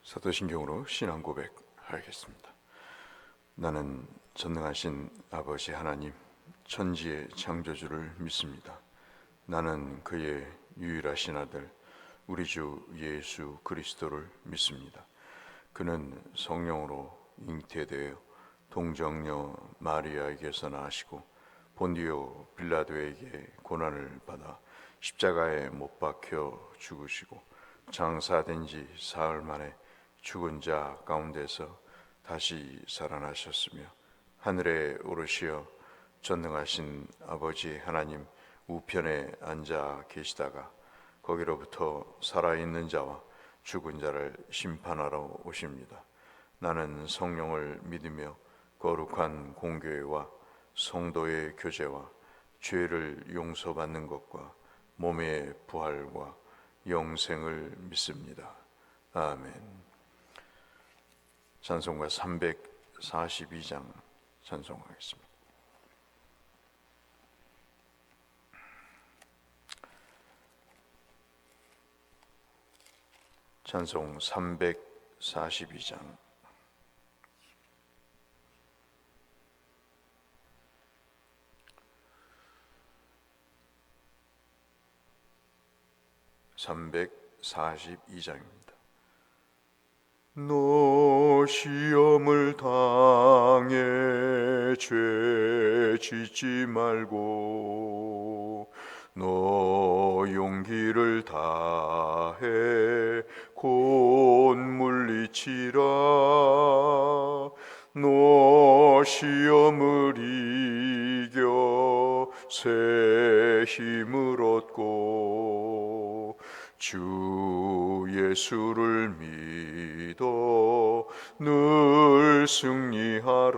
사도신경으로 신앙 고백하겠습니다. 나는 전능하신 아버지 하나님, 천지의 창조주를 믿습니다. 나는 그의 유일하신 아들, 우리 주 예수 그리스도를 믿습니다. 그는 성령으로 잉태되어 동정녀 마리아에게서 나시고 본디오 빌라도에게 고난을 받아 십자가에 못 박혀 죽으시고 장사된 지 사흘 만에 죽은 자 가운데서 다시 살아나셨으며 하늘에 오르시어 전능하신 아버지 하나님 우편에 앉아 계시다가 거기로부터 살아있는 자와 죽은 자를 심판하러 오십니다. 나는 성령을 믿으며 거룩한 공교회와 성도의 교제와 죄를 용서받는 것과 몸의 부활과 영생을 믿습니다. 아멘. 찬송가 342장 찬송하겠습니다. 찬송 342장. 너 시험을 당해 죄 짓지 말고 너 용기를 다해 곧 물리치라. 너 시험을 이겨 새 힘을 얻고 주 예수를 믿어 늘 승리하라.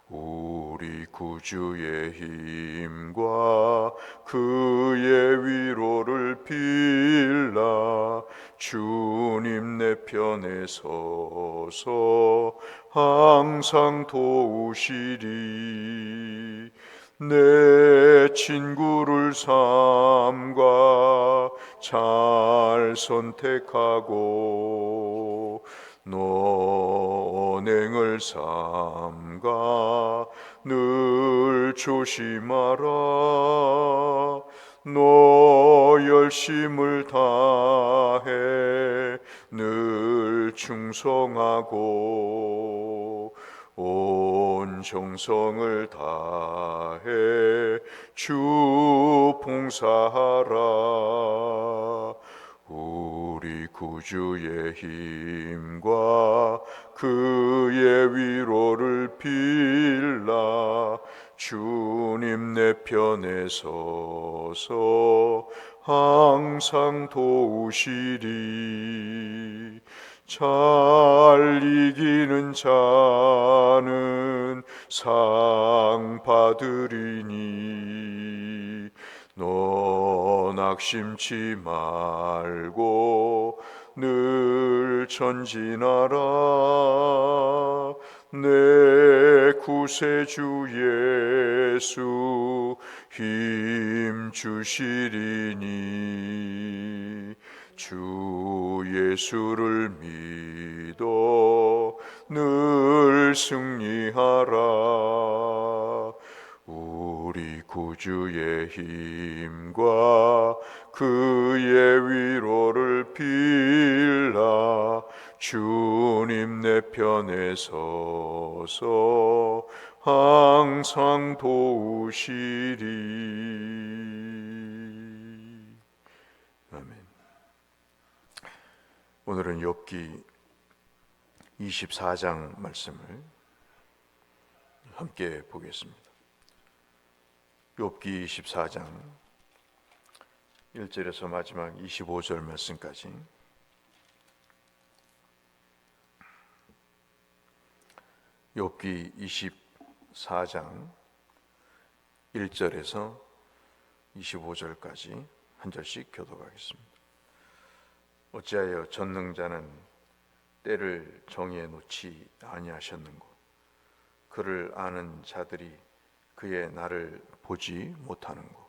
우리 구주의 힘과 그의 위로를 빌라. 주님 내 편에 서서 항상 도우시리. 내 친구를 삼가 잘 선택하고 너 언행을 삼가 늘 조심하라. 너 열심을 다해 늘 충성하고 온 정성을 다해 주 봉사하라. 우리 구주의 힘과 그의 위로를 빌라. 주님 내 편에 서서 항상 도우시리. 잘 이기는 자는 상 받으리니 너 낙심치 말고 늘 전진하라. 내 구세주 예수 힘 주시리니 주 예수를 믿어 늘 승리하라. 우리 구주의 힘과 그의 위로를 빌라. 주님 내 편에 서서 항상 도우시리. 아멘. 오늘은 욥기 24장 말씀을 함께 보겠습니다. 욥기 24장 1절에서 마지막 25절 말씀까지. 욥기 24장 1절에서 25절까지 한 절씩 교독하겠습니다. 어찌하여 전능자는 때를 정해 놓지 아니하셨는고 그를 아는 자들이 그의 날을 보지 못하는고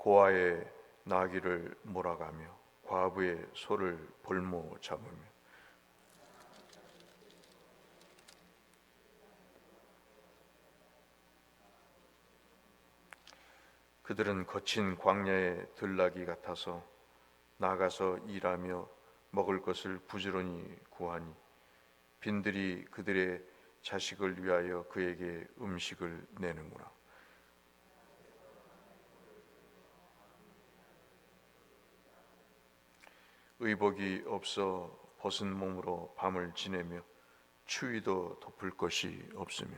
고아의 나귀를 몰아가며 과부의 소를 볼모 잡으며 그들은 거친 광야의 들나귀 같아서 나가서 일하며 먹을 것을 부지런히 구하니 빈들이 그들의 자식을 위하여 그에게 음식을 내는구나. 의복이 없어 벗은 몸으로 밤을 지내며 추위도 덮을 것이 없으며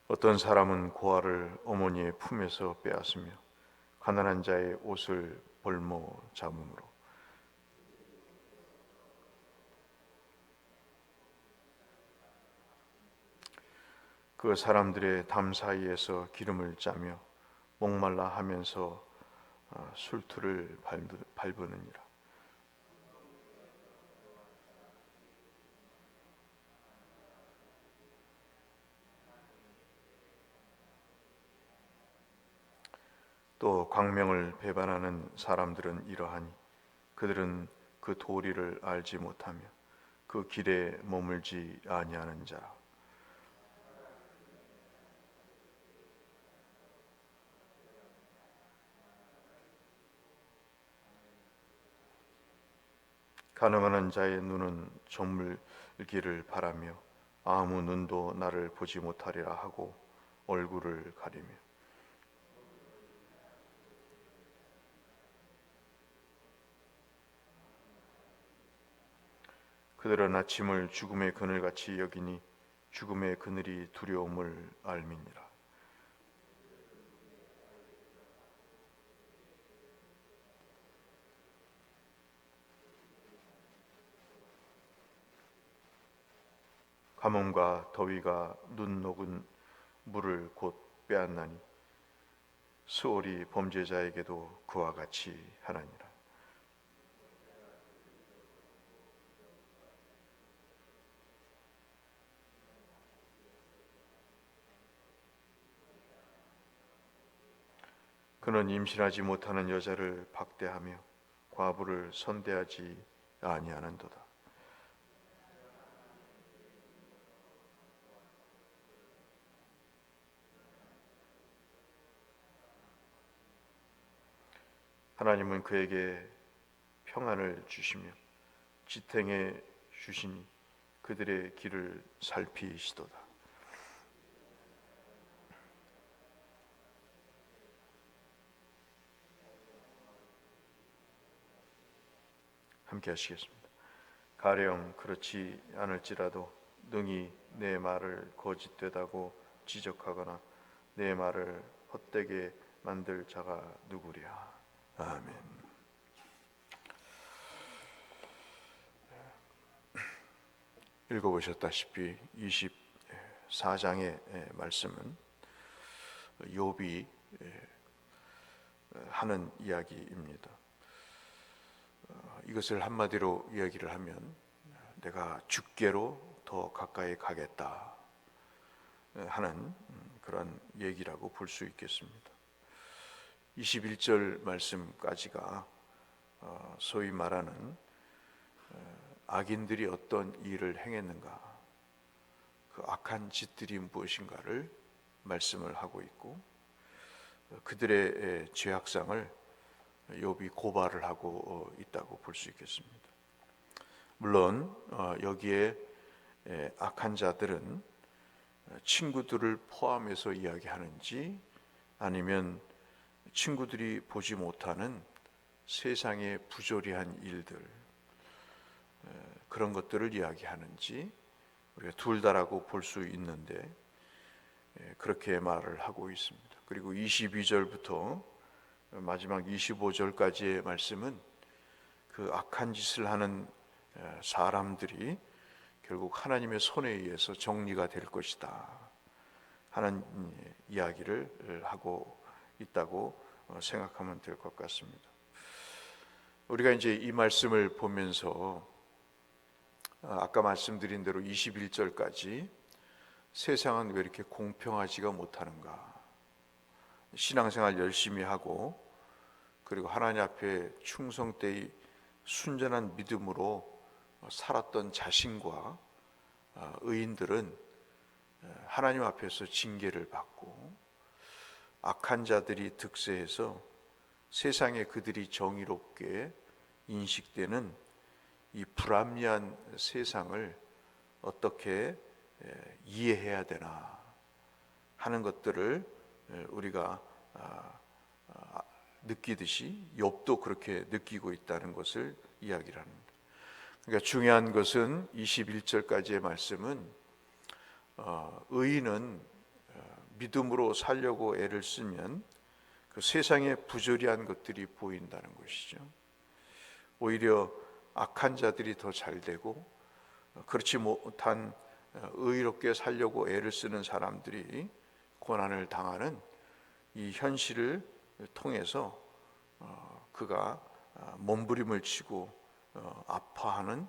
어떤 사람은 고아를 어머니의 품에서 빼앗으며 가난한 자의 옷을 볼모 잡음으로 그 사람들의 담 사이에서 기름을 짜며 목말라 하면서 술투를 밟으느니라. 또 광명을 배반하는 사람들은 이러하니 그들은 그 도리를 알지 못하며 그 길에 머물지 아니하는 자라. 가늠하는 자의 눈은 저물기를 바라며 아무 눈도 나를 보지 못하리라 하고 얼굴을 가리며 그들은 아침을 죽음의 그늘같이 여기니 죽음의 그늘이 두려움을 알미니라. 가뭄과 더위가 눈 녹은 물을 곧 빼앗나니 수월이 범죄자에게도 그와 같이 하나니라. 그는 임신하지 못하는 여자를 박대하며 과부를 선대하지 아니하는도다. 하나님은 그에게 평안을 주시며 지탱해 주시니 그들의 길을 살피시도다. 함께 하시겠습니다. 가령 그렇지 않을지라도 능히 내 말을 거짓되다고 지적하거나 내 말을 헛되게 만들 자가 누구랴. 아멘. 읽어보셨다시피 24장의 말씀은 욥이 하는 이야기입니다. 이것을 한마디로 이야기를 하면 내가 죽게로 더 가까이 가겠다 하는 그런 얘기라고 볼 수 있겠습니다. 21절 말씀까지가 소위 말하는 악인들이 어떤 일을 행했는가, 그 악한 짓들이 무엇인가를 말씀을 하고 있고 그들의 죄악상을 욥이 고발을 하고 있다고 볼 수 있겠습니다. 물론 여기에 악한 자들은 친구들을 포함해서 이야기하는지 아니면 친구들이 보지 못하는 세상의 부조리한 일들, 그런 것들을 이야기하는지 우리가 둘 다라고 볼 수 있는데 그렇게 말을 하고 있습니다. 그리고 22절부터 마지막 25절까지의 말씀은 그 악한 짓을 하는 사람들이 결국 하나님의 손에 의해서 정리가 될 것이다 하는 이야기를 하고 있다고 생각하면 될 것 같습니다. 우리가 이제 이 말씀을 보면서 아까 말씀드린 대로 21절까지 세상은 왜 이렇게 공평하지가 못하는가? 신앙생활 열심히 하고 그리고 하나님 앞에 충성되이 순전한 믿음으로 살았던 자신과 의인들은 하나님 앞에서 징계를 받고 악한 자들이 득세해서 세상에 그들이 정의롭게 인식되는 이 불합리한 세상을 어떻게 이해해야 되나 하는 것들을 우리가 느끼듯이 욥도 그렇게 느끼고 있다는 것을 이야기를 합니다. 그러니까 중요한 것은 21절까지의 말씀은 의인은 믿음으로 살려고 애를 쓰면 그 세상에 부조리한 것들이 보인다는 것이죠. 오히려 악한 자들이 더 잘되고 그렇지 못한 의롭게 살려고 애를 쓰는 사람들이 고난을 당하는 이 현실을 통해서 그가 몸부림을 치고 아파하는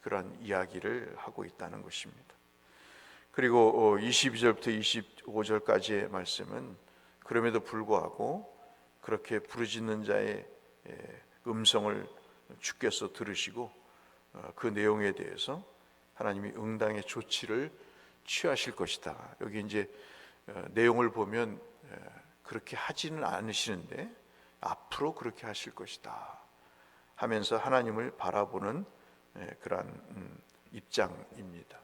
그런 이야기를 하고 있다는 것입니다. 그리고 22절부터 25절까지의 말씀은 그럼에도 불구하고 그렇게 부르짖는 자의 음성을 주께서 들으시고 그 내용에 대해서 하나님이 응당의 조치를 취하실 것이다. 여기 이제 내용을 보면 그렇게 하지는 않으시는데 앞으로 그렇게 하실 것이다 하면서 하나님을 바라보는 그러한 입장입니다.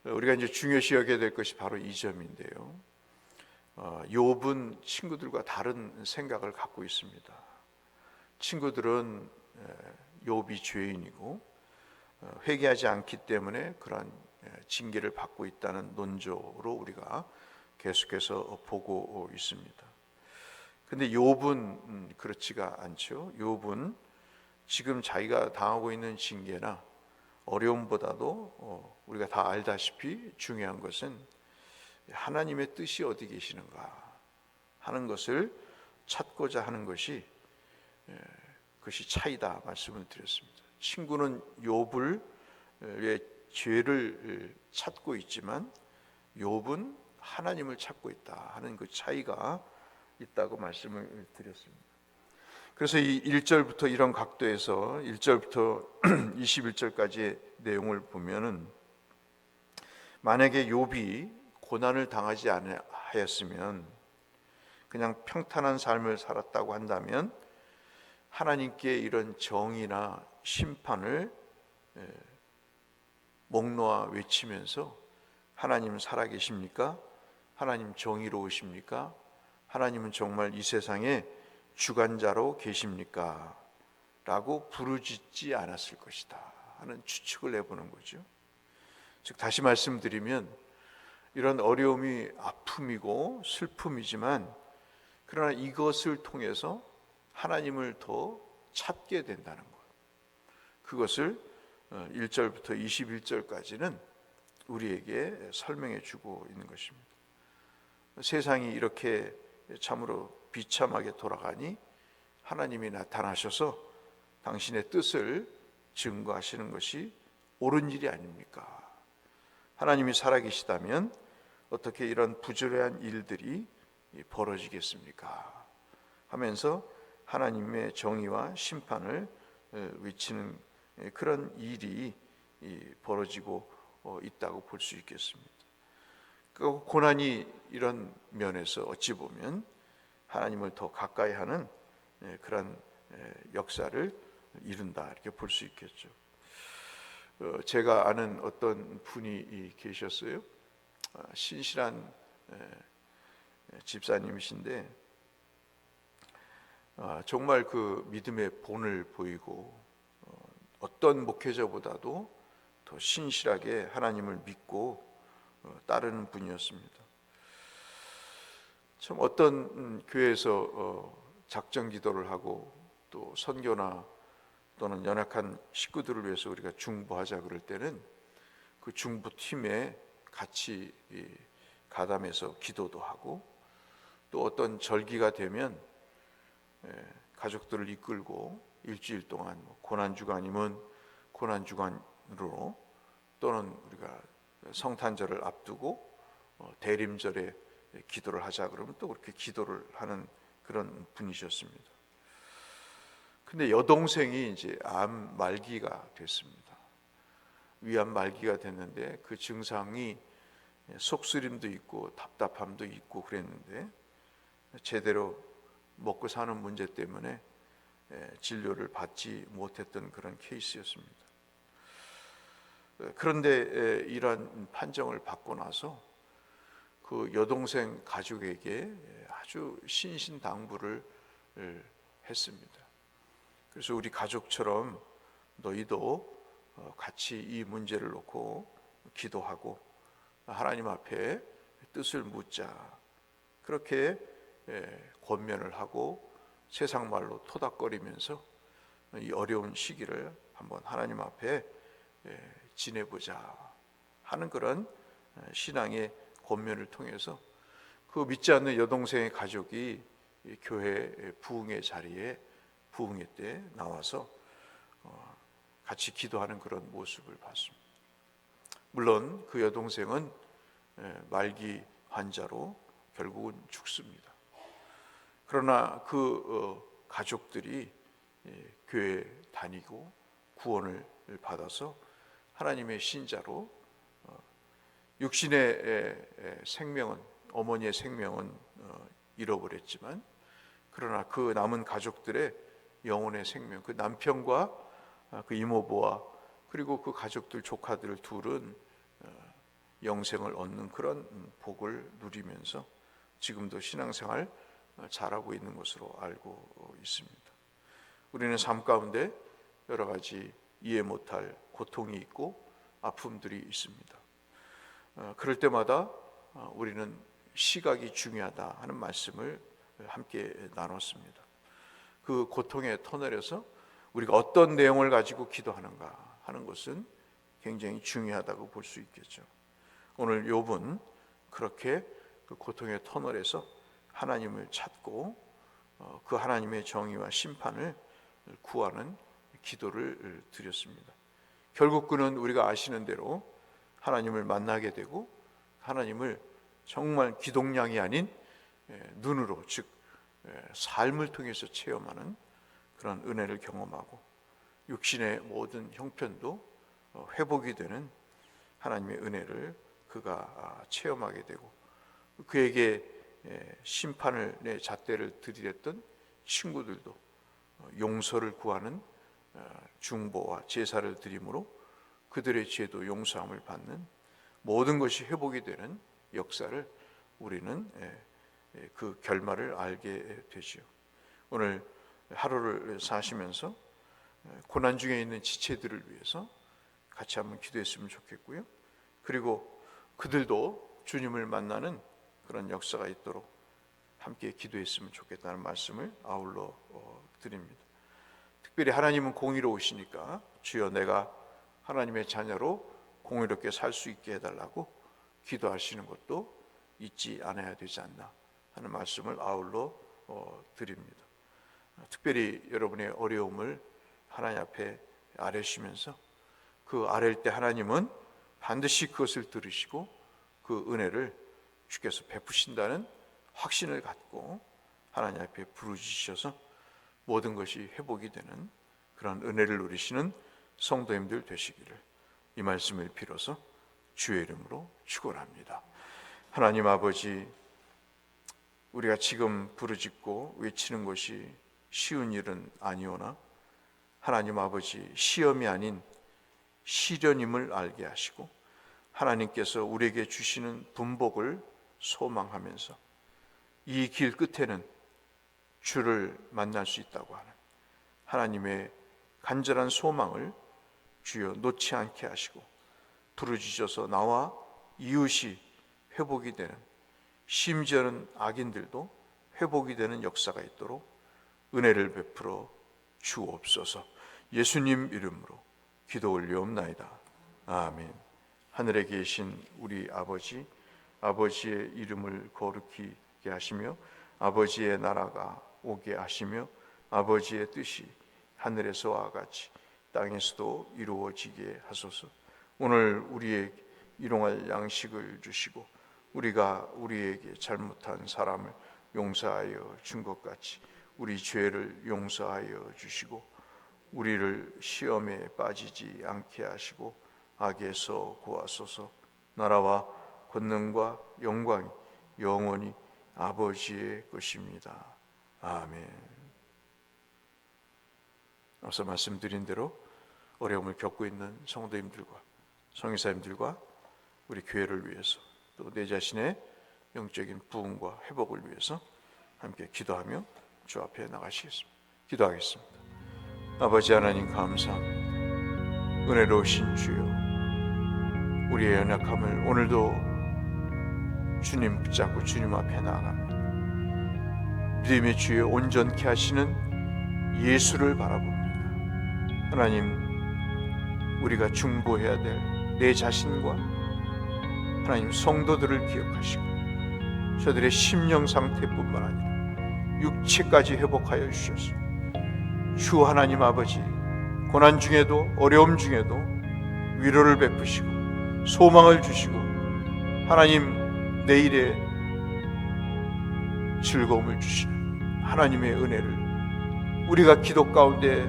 우리가 이제 중요시 여겨야 될 것이 바로 이 점인데요. 욥은 친구들과 다른 생각을 갖고 있습니다. 친구들은 욥이 죄인이고 회개하지 않기 때문에 그러한 징계를 받고 있다는 논조로 우리가 계속해서 보고 있습니다. 근데 욥은 그렇지가 않죠. 욥은 지금 자기가 당하고 있는 징계나 어려움보다도 우리가 다 알다시피 중요한 것은 하나님의 뜻이 어디 계시는가 하는 것을 찾고자 하는 것이 그것이 차이다 말씀을 드렸습니다. 친구는 욥의 죄를 찾고 있지만 욥은 하나님을 찾고 있다 하는 그 차이가 있다고 말씀을 드렸습니다. 그래서 이 1절부터 이런 각도에서 1절부터 21절까지의 내용을 보면은 만약에 욥이 고난을 당하지 않았으면 그냥 평탄한 삶을 살았다고 한다면 하나님께 이런 정의나 심판을 목 놓아 외치면서 하나님 살아계십니까? 하나님 정의로우십니까? 하나님은 정말 이 세상에 주관자로 계십니까? 라고 부르짖지 않았을 것이다 하는 추측을 해보는 거죠. 즉 다시 말씀드리면 이런 어려움이 아픔이고 슬픔이지만 그러나 이것을 통해서 하나님을 더 찾게 된다는 것, 그것을 1절부터 21절까지는 우리에게 설명해 주고 있는 것입니다. 세상이 이렇게 참으로 비참하게 돌아가니 하나님이 나타나셔서 당신의 뜻을 증거하시는 것이 옳은 일이 아닙니까? 하나님이 살아계시다면 어떻게 이런 부조리한 일들이 벌어지겠습니까? 하면서 하나님의 정의와 심판을 외치는 그런 일이 벌어지고 있다고 볼 수 있겠습니다. 그 고난이 이런 면에서 어찌 보면 하나님을 더 가까이 하는 그런 역사를 이룬다 이렇게 볼 수 있겠죠. 제가 아는 어떤 분이 계셨어요. 신실한 집사님이신데 정말 그 믿음의 본을 보이고 어떤 목회자보다도 더 신실하게 하나님을 믿고 따르는 분이었습니다. 참 어떤 교회에서 작정 기도를 하고 또 선교나 또는 연약한 식구들을 위해서 우리가 중보하자 그럴 때는 그 중보팀에 같이 가담해서 기도도 하고 또 어떤 절기가 되면 가족들을 이끌고 일주일 동안 고난주가 아니면 고난주간 시간으로 또는 우리가 성탄절을 앞두고 대림절에 기도를 하자 그러면 또 그렇게 기도를 하는 그런 분이셨습니다. 근데 여동생이 이제 암 말기가 됐습니다. 위암 말기가 됐는데 그 증상이 속쓰림도 있고 답답함도 있고 그랬는데 제대로 먹고 사는 문제 때문에 진료를 받지 못했던 그런 케이스였습니다. 그런데 이러한 판정을 받고 나서 그 여동생 가족에게 아주 신신당부를 했습니다. 그래서 우리 가족처럼 너희도 같이 이 문제를 놓고 기도하고 하나님 앞에 뜻을 묻자, 그렇게 권면을 하고 세상 말로 토닥거리면서 이 어려운 시기를 한번 하나님 앞에 지내보자 하는 그런 신앙의 권면을 통해서 그 믿지 않는 여동생의 가족이 교회 부흥의 자리에 부흥회 때 나와서 같이 기도하는 그런 모습을 봤습니다. 물론 그 여동생은 말기 환자로 결국은 죽습니다. 그러나 그 가족들이 교회 다니고 구원을 받아서 하나님의 신자로 육신의 생명은, 어머니의 생명은 잃어버렸지만 그러나 그 남은 가족들의 영혼의 생명, 그 남편과 그 이모부와 그리고 그 가족들, 조카들 둘은 영생을 얻는 그런 복을 누리면서 지금도 신앙생활 잘하고 있는 것으로 알고 있습니다. 우리는 삶 가운데 여러 가지 이해 못할 고통이 있고 아픔들이 있습니다. 그럴 때마다 우리는 시각이 중요하다 하는 말씀을 함께 나눴습니다. 그 고통의 터널에서 우리가 어떤 내용을 가지고 기도하는가 하는 것은 굉장히 중요하다고 볼 수 있겠죠. 오늘 욥은 그렇게 그 고통의 터널에서 하나님을 찾고 그 하나님의 정의와 심판을 구하는 기도를 드렸습니다. 결국 그는 우리가 아시는 대로 하나님을 만나게 되고 하나님을 정말 기동량이 아닌 눈으로, 즉 삶을 통해서 체험하는 그런 은혜를 경험하고 육신의 모든 형편도 회복이 되는 하나님의 은혜를 그가 체험하게 되고 그에게 심판을 내 잣대를 들이댔던 친구들도 용서를 구하는 중보와 제사를 드림으로 그들의 죄도 용서함을 받는 모든 것이 회복이 되는 역사를 우리는 그 결말을 알게 되지요. 오늘 하루를 사시면서 고난 중에 있는 지체들을 위해서 같이 한번 기도했으면 좋겠고요. 그리고 그들도 주님을 만나는 그런 역사가 있도록 함께 기도했으면 좋겠다는 말씀을 아울러 드립니다. 특별히 하나님은 공의로우시니까 주여 내가 하나님의 자녀로 공의롭게 살 수 있게 해달라고 기도하시는 것도 잊지 않아야 되지 않나 하는 말씀을 아울러 드립니다. 특별히 여러분의 어려움을 하나님 앞에 아뢰시면서 그 아뢰일 때 하나님은 반드시 그것을 들으시고 그 은혜를 주께서 베푸신다는 확신을 갖고 하나님 앞에 부르짖으셔서 모든 것이 회복이 되는 그런 은혜를 누리시는 성도님들 되시기를 이 말씀을 빌어서 주의 이름으로 축원합니다. 하나님 아버지, 우리가 지금 부르짖고 외치는 것이 쉬운 일은 아니오나 하나님 아버지, 시험이 아닌 시련임을 알게 하시고 하나님께서 우리에게 주시는 분복을 소망하면서 이 길 끝에는 주를 만날 수 있다고 하는 하나님의 간절한 소망을 주여 놓지 않게 하시고 부르짖어서 나와 이웃이 회복이 되는, 심지어는 악인들도 회복이 되는 역사가 있도록 은혜를 베풀어 주옵소서. 예수님 이름으로 기도 올리옵나이다. 아멘. 하늘에 계신 우리 아버지, 아버지의 이름을 거룩히게 하시며 아버지의 나라가 오게 하시며 아버지의 뜻이 하늘에서와 같이 땅에서도 이루어지게 하소서. 오늘 우리에게 일용할 양식을 주시고 우리가 우리에게 잘못한 사람을 용서하여 준 것 같이 우리 죄를 용서하여 주시고 우리를 시험에 빠지지 않게 하시고 악에서 구하소서. 나라와 권능과 영광이 영원히 아버지의 것입니다. 아멘. 앞서 말씀드린 대로 어려움을 겪고 있는 성도님들과 성의사님들과 우리 교회를 위해서 또 내 자신의 영적인 부흥과 회복을 위해서 함께 기도하며 주 앞에 나가시겠습니다. 기도하겠습니다. 아버지 하나님 감사합니다. 은혜로우신 주여, 우리의 연약함을 오늘도 주님 붙잡고 주님 앞에 나아갑니다. 믿음의 주여 온전케 하시는 예수를 바라봅니다. 하나님, 우리가 중보해야 될 내 자신과 하나님 성도들을 기억하시고 저들의 심령 상태뿐만 아니라 육체까지 회복하여 주셔서 주 하나님 아버지, 고난 중에도 어려움 중에도 위로를 베푸시고 소망을 주시고 하나님 내일의 즐거움을 주시는 하나님의 은혜를 우리가 기도 가운데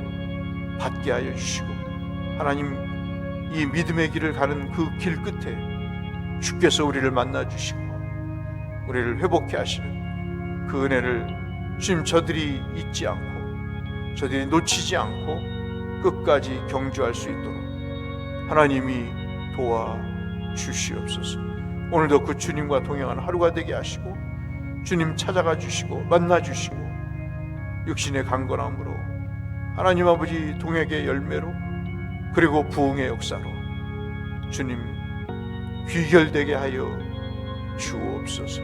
받게 하여 주시고 하나님, 이 믿음의 길을 가는 그 길 끝에 주께서 우리를 만나 주시고 우리를 회복케 하시는 그 은혜를 주님, 저들이 잊지 않고 저들이 놓치지 않고 끝까지 경주할 수 있도록 하나님이 도와 주시옵소서. 오늘도 그 주님과 동행하는 하루가 되게 하시고 주님 찾아가 주시고 만나 주시고 육신의 강건함으로 하나님 아버지 동역의 열매로 그리고 부흥의 역사로 주님 귀결되게 하여 주옵소서.